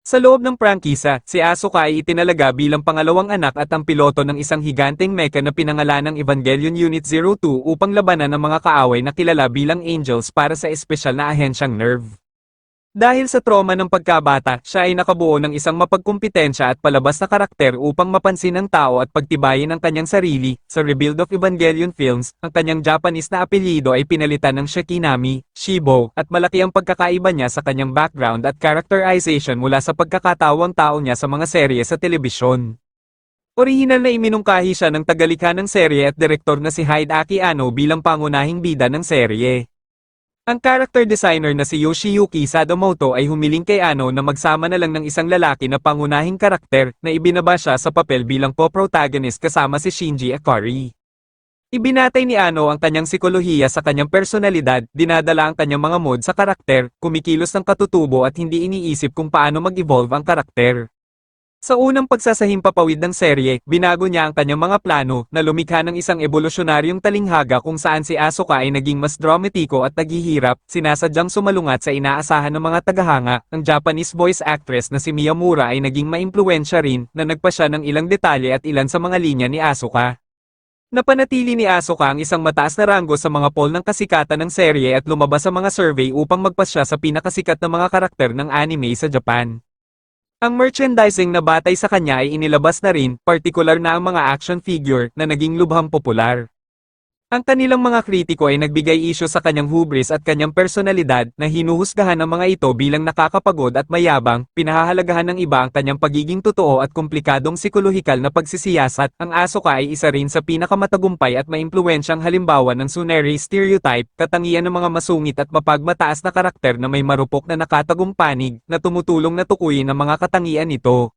Sa loob ng prangkisa, si Asuka ay itinalaga bilang pangalawang anak at ang piloto ng isang higanteng mecha na pinangalanang Evangelion Unit 02 upang labanan ang mga kaaway na kilala bilang Angels para sa espesyal na ahensyang Nerve. Dahil sa trauma ng pagkabata, siya ay nakabuo ng isang mapagkumpitensya at palabas na karakter upang mapansin ng tao at pagtibayin ang kanyang sarili. Sa Rebuild of Evangelion films, ang kanyang Japanese na apelyido ay pinalitan ng Shikinami, Shibo, at malaki ang pagkakaiba niya sa kanyang background at characterization mula sa pagkakatawang tao niya sa mga serye sa telebisyon. Orihinal na iminungkahi siya ng tagalikha ng serye at direktor na si Hideaki Anno bilang pangunahing bida ng serye. Ang character designer na si Yoshiyuki Sadamoto ay humiling kay Ano na magsama na lang ng isang lalaki na pangunahing karakter na ibinaba siya sa papel bilang co-protagonist kasama si Shinji Ikari. Ibinatay ni Ano ang kanyang sikolohiya sa kanyang personalidad, dinadala ang kanyang mga mod sa karakter, kumikilos ng katutubo at hindi iniisip kung paano mag-evolve ang karakter. Sa unang pagsasahimpapawid ng serye, binago niya ang kanyang mga plano na lumikha ng isang evolusyonaryong talinghaga kung saan si Asuka ay naging mas dramatiko at naghihirap, sinasadyang sumalungat sa inaasahan ng mga tagahanga. Ang Japanese voice actress na si Miyamura ay naging maimpluwensya rin na nagpasya ng ilang detalye at ilan sa mga linya ni Asuka. Napanatili ni Asuka ang isang mataas na ranggo sa mga poll ng kasikatan ng serye at lumabas sa mga survey upang magpasya sa pinakasikat na mga karakter ng anime sa Japan. Ang merchandising na batay sa kanya ay inilabas na rin, partikular na ang mga action figure na naging lubhang popular. Ang kanilang mga kritiko ay nagbigay isyu sa kanyang hubris at kanyang personalidad na hinuhusgahan ng mga ito bilang nakakapagod at mayabang, pinahahalagahan ng iba ang kanyang pagiging totoo at komplikadong psikolohikal na pagsisiyasat. Ang Asuka ay isa rin sa pinakamatagumpay at maimpluwensyang halimbawa ng Tsuneri stereotype, katangian ng mga masungit at mapagmataas na karakter na may marupok na nakatagong panig, na tumutulong na tukuyin ang mga katangian nito.